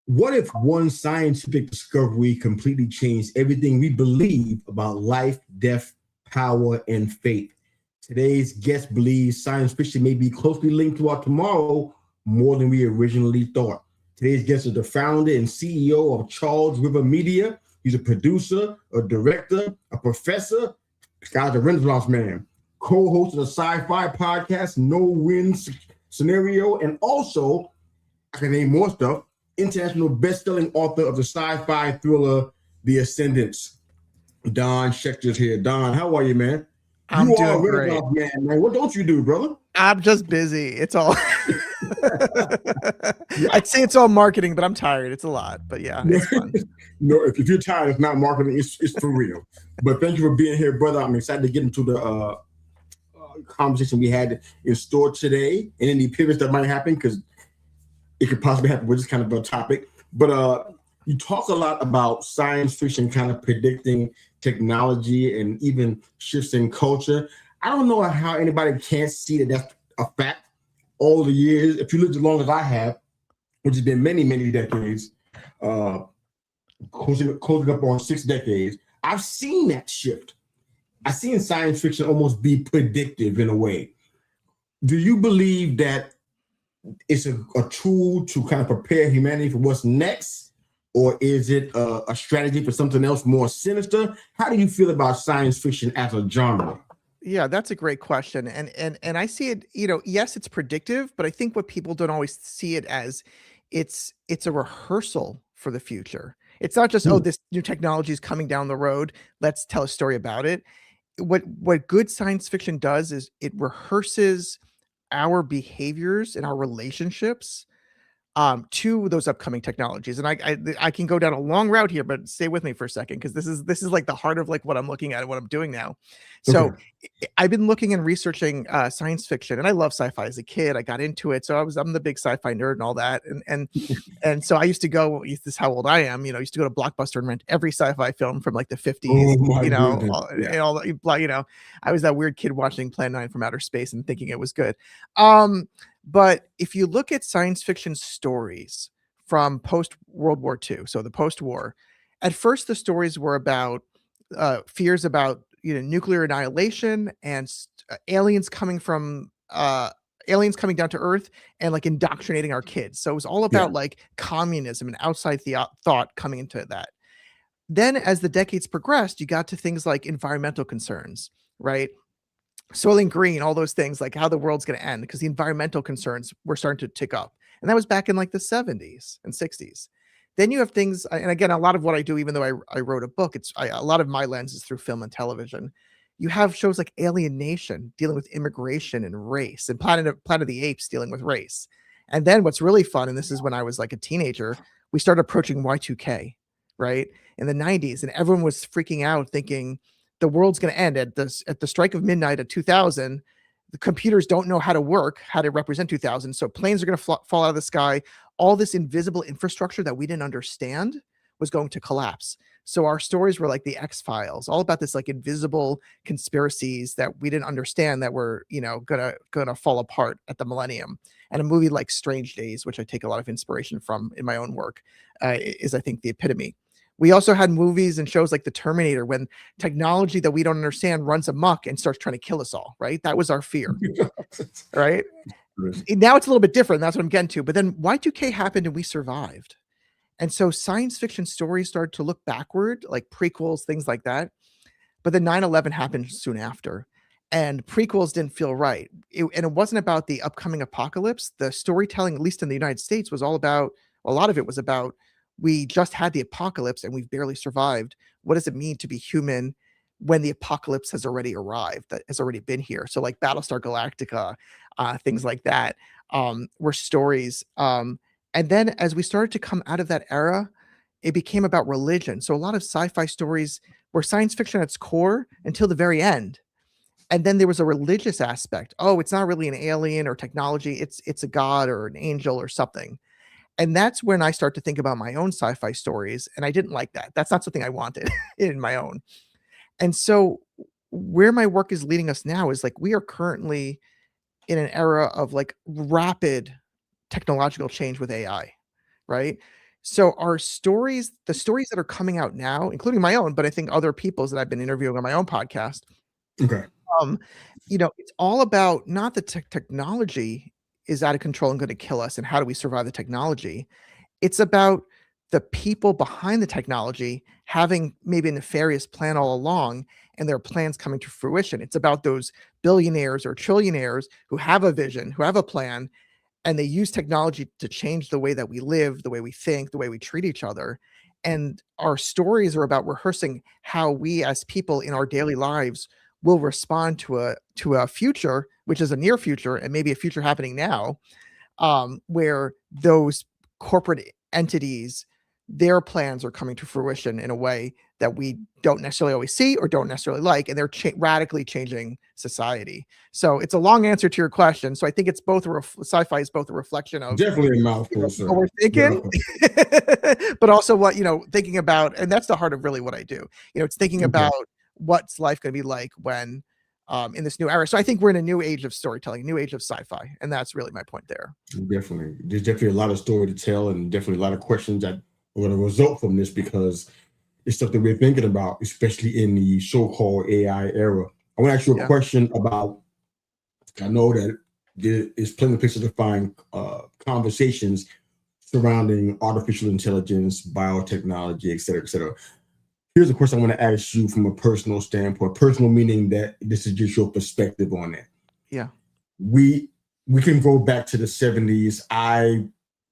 What if one scientific discovery completely changed everything we believe about life, death, power, and fate? Today's guest believes science fiction may be closely linked to our tomorrow more than we originally thought. Today's guest is the founder and CEO of Charles River Media. He's a producer, a director, a professor. This guy's a Renaissance man, co-host of the sci-fi podcast No-Win Scenario, and also, I can name more stuff, international best-selling author of the sci-fi thriller The Ascendants. Don Schechter's here. Don, how are you, man? I'm you doing are a great. Renaissance man. What don't you do, brother? I'm just busy. It's all. I'd say it's all marketing, but I'm tired. It's a lot, but yeah, it's fun. No, if you're tired, it's not marketing. It's for real. But thank you for being here, brother. I'm excited to get into the conversation we had in store today, and any pivots that might happen, because it could possibly happen with this kind of a topic. But you talk a lot about science fiction kind of predicting technology and even shifts in culture. I don't know how anybody can't see that that's a fact. All the years, if you lived as long as I have, which has been many, many decades, closing up on 6 decades, I've seen that shift. I've seen science fiction almost be predictive in a way. Do you believe that it's a tool to kind of prepare humanity for what's next, or is it a strategy for something else more sinister? How do you feel about science fiction as a genre? Yeah, that's a great question. And I see it, yes, it's predictive, but I think what people don't always see it as, it's a rehearsal for the future. It's not just, oh, this new technology is coming down the road, let's tell a story about it. What good science fiction does is it rehearses our behaviors and our relationships to those upcoming technologies. And I can go down a long route here, but stay with me for a second, because this is like the heart of like what I'm looking at and what I'm doing now. So I've been looking and researching science fiction, and I love sci-fi as a kid. I got into it, so I'm the big sci-fi nerd and all that. And so I used to go. This is how old I am. I used to go to Blockbuster and rent every sci-fi film from like the 50s. I was that weird kid watching Plan 9 from Outer Space and thinking it was good. But if you look at science fiction stories from post-World War II, so the post-war, at first the stories were about fears about nuclear annihilation and aliens coming down to Earth and like indoctrinating our kids. So it was all about like communism and outside thought coming into that. Then as the decades progressed, you got to things like environmental concerns, right? Soiling Green, all those things, like how the world's going to end, because the environmental concerns were starting to tick up. And that was back in like the 70s and 60s. Then you have things, and again, a lot of what I do, even though I wrote a book, a lot of my lens is through film and television. You have shows like Alien Nation dealing with immigration and race, and Planet of the Apes dealing with race. And then what's really fun, and this is when I was like a teenager, we started approaching Y2K, right? In the 90s, and everyone was freaking out thinking, the world's going to end at the strike of midnight at 2000. The computers don't know how to represent 2000. So planes are going to fall out of the sky. All this invisible infrastructure that we didn't understand was going to collapse. So our stories were like the X-Files, all about this like invisible conspiracies that we didn't understand that were, gonna fall apart at the millennium. And a movie like Strange Days, which I take a lot of inspiration from in my own work, is I think the epitome. We also had movies and shows like The Terminator, when technology that we don't understand runs amok and starts trying to kill us all, right? That was our fear, right? Now it's a little bit different. That's what I'm getting to. But then Y2K happened and we survived. And so science fiction stories started to look backward, like prequels, things like that. But then 9/11 happened soon after. And prequels didn't feel right. And it wasn't about the upcoming apocalypse. The storytelling, at least in the United States, was all about, a lot of it was about, we just had the apocalypse and we've barely survived. What does it mean to be human when the apocalypse has already arrived, that has already been here? So like Battlestar Galactica, things like that were stories. And then as we started to come out of that era, it became about religion. So a lot of sci-fi stories were science fiction at its core until the very end. And then there was a religious aspect. Oh, it's not really an alien or technology. It's a god or an angel or something. And that's when I start to think about my own sci-fi stories. And I didn't like that. That's not something I wanted in my own. And so where my work is leading us now is like, we are currently in an era of like rapid technological change with AI, right? So the stories that are coming out now, including my own, but I think other people's that I've been interviewing on my own podcast, Okay. um, it's all about not the technology is out of control and going to kill us and how do we survive the technology. It's about the people behind the technology having maybe a nefarious plan all along and their plans coming to fruition. It's about those billionaires or trillionaires who have a vision, who have a plan, and they use technology to change the way that we live, the way we think, the way we treat each other. And our stories are about rehearsing how we as people in our daily lives will respond to a future, which is a near future and maybe a future happening now, where those corporate entities, their plans are coming to fruition in a way that we don't necessarily always see or don't necessarily like, and they're radically changing society. So it's a long answer to your question. So I think it's both sci-fi is both a reflection of Definitely a mouthful, sir. what we're thinking, but also what thinking about, and that's the heart of really what I do. It's thinking about what's life going to be like when in this new era. So I think we're in a new age of storytelling, new age of sci-fi, and that's really my point there. Definitely, there's definitely a lot of story to tell, and definitely a lot of questions that are going to result from this because it's stuff that we're thinking about, especially in the so-called AI era. I want to ask you a question about. I know that there is plenty of places to find conversations surrounding artificial intelligence, biotechnology, et cetera, et cetera. Here's a question I want to ask you from a personal standpoint, personal meaning that this is just your perspective on that. Yeah. We can go back to the 70s. I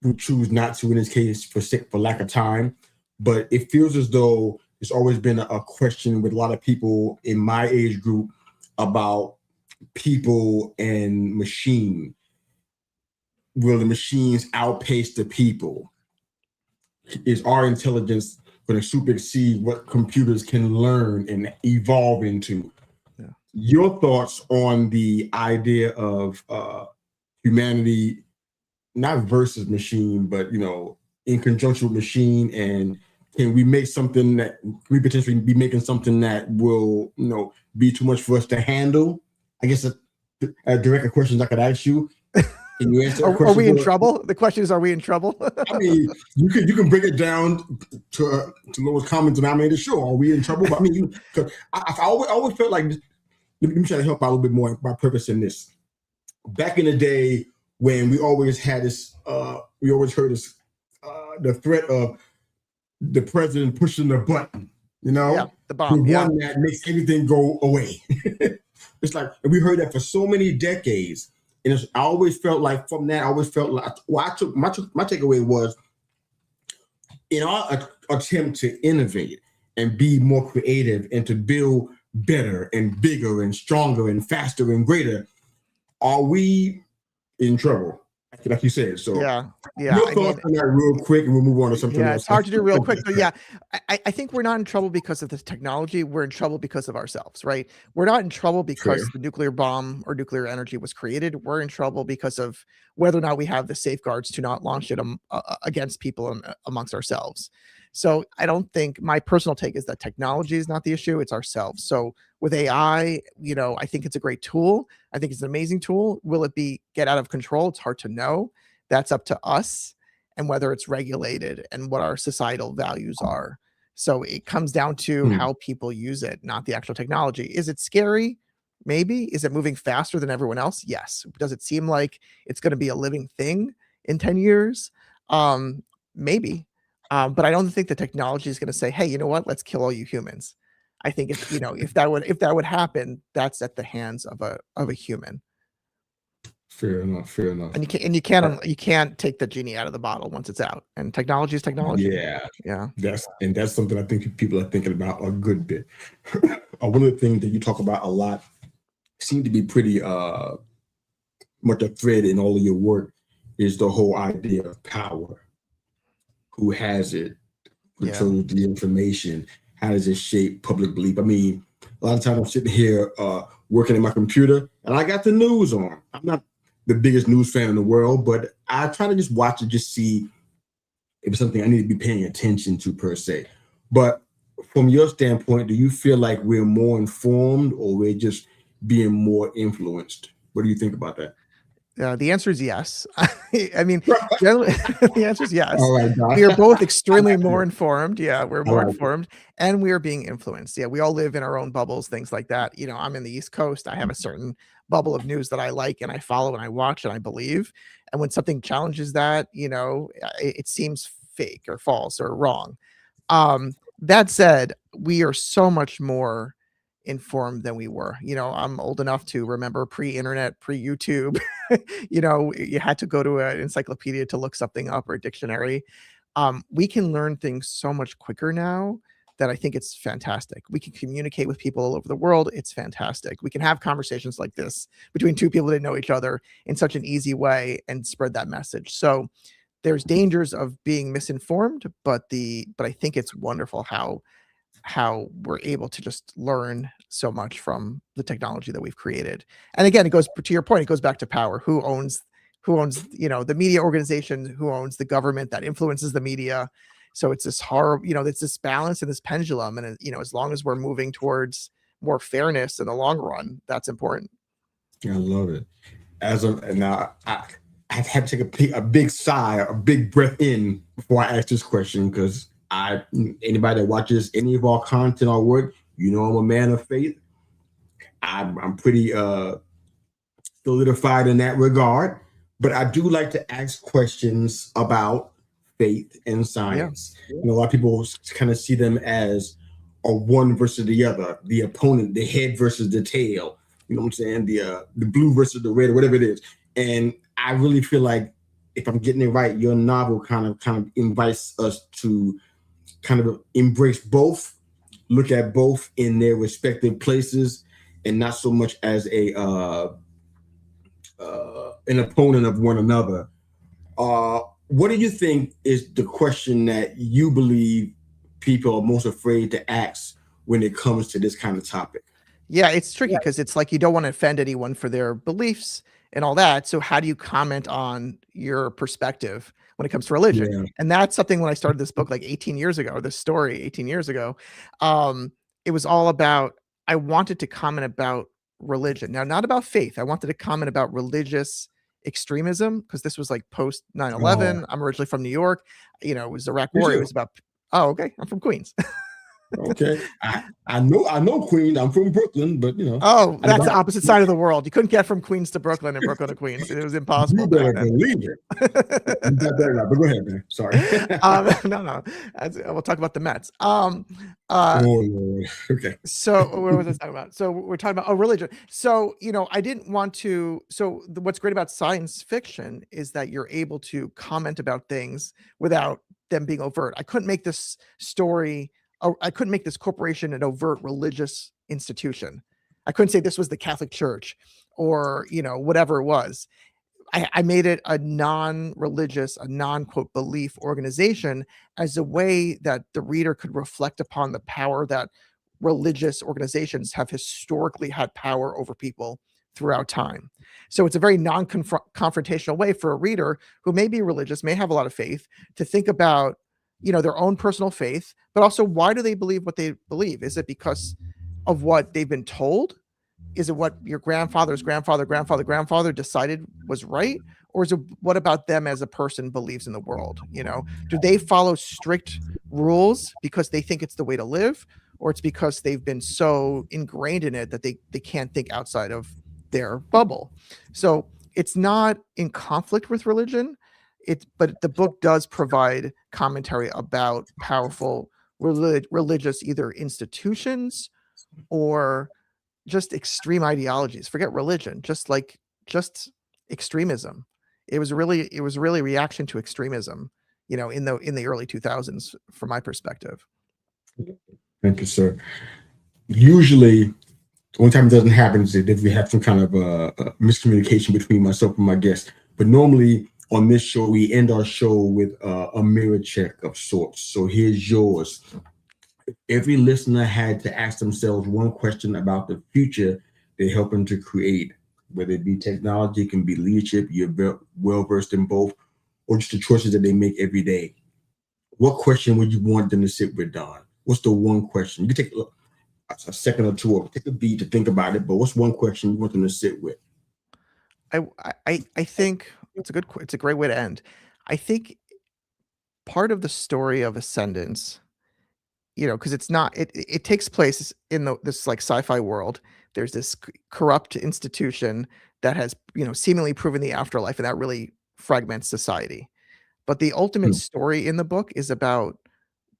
would choose not to in this case for lack of time, but it feels as though there's always been a question with a lot of people in my age group about people and machine. Will the machines outpace the people? Is our intelligence going to supersede what computers can learn and evolve into? Yeah. Your thoughts on the idea of humanity, not versus machine, but in conjunction with machine, and can we make something that we potentially be making something that will be too much for us to handle? I guess a direct question I could ask you. Can you answer are we in trouble? The question is, are we in trouble? I mean, you can break it down to lowest common denominator. Sure, are we in trouble? But I mean, I always felt like, let me try to help out a little bit more by purpose in this. Back in the day when we always had this, we always heard this, the threat of the president pushing the button, the bomb, the one that makes everything go away. It's like, and we heard that for so many decades. And I always felt like from that, my takeaway was, in our attempt to innovate and be more creative and to build better and bigger and stronger and faster and greater, are we in trouble? Like you said. So your thoughts on that real quick, and we'll move on to something else. It's hard to do real quick, but I think we're not in trouble because of this technology. We're in trouble because of ourselves, right? We're not in trouble because the nuclear bomb or nuclear energy was created. We're in trouble because of whether or not we have the safeguards to not launch it against people amongst ourselves. So I don't think, my personal take is that technology is not the issue, it's ourselves. So with AI, I think it's a great tool. I think it's an amazing tool. Will it get out of control? It's hard to know. That's up to us and whether it's regulated and what our societal values are. So it comes down to how people use it, not the actual technology. Is it scary? Maybe. Is it moving faster than everyone else? Yes. Does it seem like it's going to be a living thing in 10 years? Maybe. But I don't think the technology is going to say, hey, you know what? Let's kill all you humans. I think if that would happen, that's at the hands of a human. Fair enough. And you can't take the genie out of the bottle once it's out. And technology is technology. Yeah. That's something I think people are thinking about a good bit. One of the things that you talk about a lot seem to be pretty much a thread in all of your work is the whole idea of power. Who has it? Controls the information? How does it shape public belief? I mean, a lot of times I'm sitting here working at my computer and I got the news on. I'm not the biggest news fan in the world, but I try to just watch it, just see if it's something I need to be paying attention to per se. But from your standpoint, do you feel like we're more informed or we're just being more influenced? What do you think about that? The answer is yes. I mean, generally, the answer is yes. All right, Doc. We are both extremely more informed. Yeah, we're more like informed, and we are being influenced. Yeah, we all live in our own bubbles, things like that. You know, I'm in the East Coast. I have a certain bubble of news that I like and I follow and I watch and I believe. And when something challenges that, you know, it seems fake or false or wrong. That said, we are so much more informed than we were. You know, I'm old enough to remember pre-internet, pre-YouTube. You know, you had to go to an encyclopedia to look something up or a dictionary. We can learn things so much quicker now that I think it's fantastic. We can communicate with people all over the world. It's fantastic. We can have conversations like this between two people that know each other in such an easy way and spread that message. So there's dangers of being misinformed, but I think it's wonderful how we're able to just learn so much from the technology that we've created. And again, it goes to your point, it goes back to power. Who owns, you know, the media organization, who owns the government that influences the media. So it's this horror, you know, it's this balance and this pendulum. And, you know, as long as we're moving towards more fairness in the long run, that's important. I love it. Now, I've had to take a big sigh, a big breath in before I ask this question, because anybody that watches any of our content or work, you know, I'm a man of faith. I'm pretty solidified in that regard, but I do like to ask questions about faith and science. Yeah. You know, a lot of people kind of see them as a one versus the other, the opponent, the head versus the tail. You know what I'm saying? The blue versus the red, or whatever it is. And I really feel like, if I'm getting it right, your novel kind of invites us to kind of embrace both, look at both in their respective places, and not so much as an opponent of one another. What do you think is the question that you believe people are most afraid to ask when it comes to this kind of topic? Yeah, it's tricky because it's like you don't want to offend anyone for their beliefs and all that. So how do you comment on your perspective when it comes to religion? Yeah. And that's something when I started this book like 18 years ago, this story 18 years ago, it was all about, I wanted to comment about religion. Now, not about faith. I wanted to comment about religious extremism because this was like post 9/11. I'm originally from New York. You know, it was Iraq War. It was about, oh, okay. I'm from Queens. Okay, I know Queens. I'm from Brooklyn, but you know. Oh, that's the opposite side of the world. You couldn't get from Queens to Brooklyn and Brooklyn to Queens. It was impossible. You better believe it. You got that right. But go ahead, man. Sorry. No. We'll talk about the Mets. Okay. So what was I talking about? So we're talking about religion. So, you know, I didn't want to. So what's great about science fiction is that you're able to comment about things without them being overt. I couldn't make this story. I couldn't make this corporation an overt religious institution. I couldn't say this was the Catholic Church or, you know, whatever it was. I made it a non-religious, a non-quote belief organization as a way that the reader could reflect upon the power that religious organizations have historically had power over people throughout time. So it's a very non-confrontational way for a reader who may be religious, may have a lot of faith, to think about, you know, their own personal faith, but also why do they believe what they believe? Is it because of what they've been told? Is it what your grandfather's grandfather decided was right? Or is it what about them as a person believes in the world? You know, do they follow strict rules because they think it's the way to live? Or it's because they've been so ingrained in it that they can't think outside of their bubble. So it's not in conflict with religion. But the book does provide commentary about powerful religious either institutions or just extreme ideologies. Forget religion, just extremism. It was really a reaction to extremism, you know, in the early 2000s, from my perspective. Thank you, sir. Usually, one time it doesn't happen is if we have some kind of miscommunication between myself and my guest. But normally on this show, we end our show with a mirror check of sorts. So here's yours. Every listener had to ask themselves one question about the future they're helping to create, whether it be technology, it can be leadership, you're well versed in both, or just the choices that they make every day. What question would you want them to sit with, Don? What's the one question? You can take a second or two, or take a beat to think about it, but what's one question you want them to sit with? I think it's a great way to end. I think part of the story of Ascendants, because it's not it takes place in this like sci-fi world. There's this corrupt institution that has, seemingly proven the afterlife, and that really fragments society. But the ultimate Hmm. story in the book is about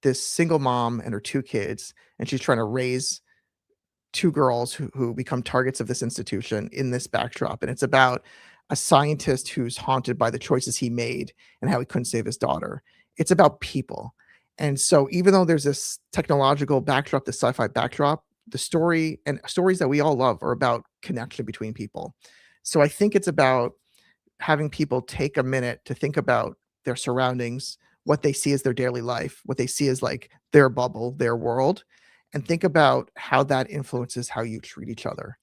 this single mom and her 2 kids, and she's trying to raise 2 girls who become targets of this institution in this backdrop, and it's about a scientist who's haunted by the choices he made and how he couldn't save his daughter. It's about people. And so even though there's this technological backdrop, this sci-fi backdrop, the story and stories that we all love are about connection between people. So I think it's about having people take a minute to think about their surroundings, what they see as their daily life, what they see as like their bubble, their world, and think about how that influences how you treat each other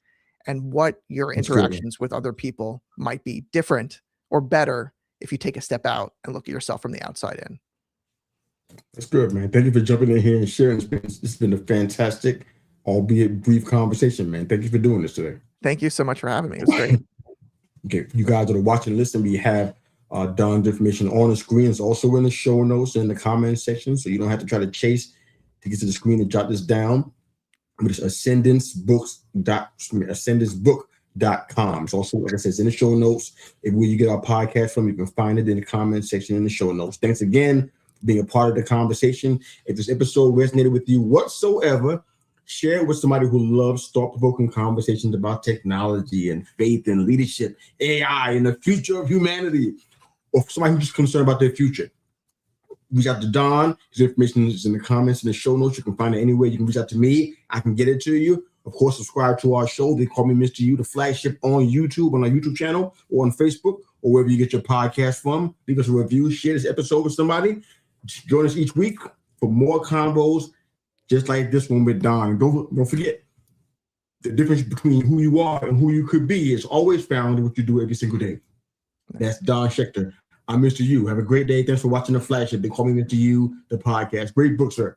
and what your That's good, man. interactions with other people might be different or better if you take a step out and look at yourself from the outside in. That's good, man. Thank you for jumping in here and sharing. It's been a fantastic, albeit brief conversation, man. Thank you for doing this today. Thank you so much for having me. It was great. Okay, you guys that are watching and listening, we have Don's information on the screen. It's also in the show notes in the comment section, so you don't have to try to chase to get to the screen and jot this down. It's ascendantsbook.com. It's also, like I said, it's in the show notes. If where you get our podcast from, you can find it in the comment section in the show notes. Thanks again for being a part of the conversation. If this episode resonated with you whatsoever, share it with somebody who loves thought-provoking conversations about technology and faith and leadership, AI, and the future of humanity, or somebody who's just concerned about their future. Reach out to Don. His information is in the comments in the show notes. You can find it anywhere. You can reach out to me. I can get it to you. Of course, subscribe to our show. They call me Mr. U, the flagship on YouTube, on our YouTube channel, or on Facebook, or wherever you get your podcast from. Leave us a review. Share this episode with somebody. Join us each week for more combos just like this one with Don. Don't forget, the difference between who you are and who you could be is always found in what you do every single day. That's Don Schechter. I'm Mr. U. Have a great day. Thanks for watching The Flagship. They call me Mr. U, the podcast. Great book, sir.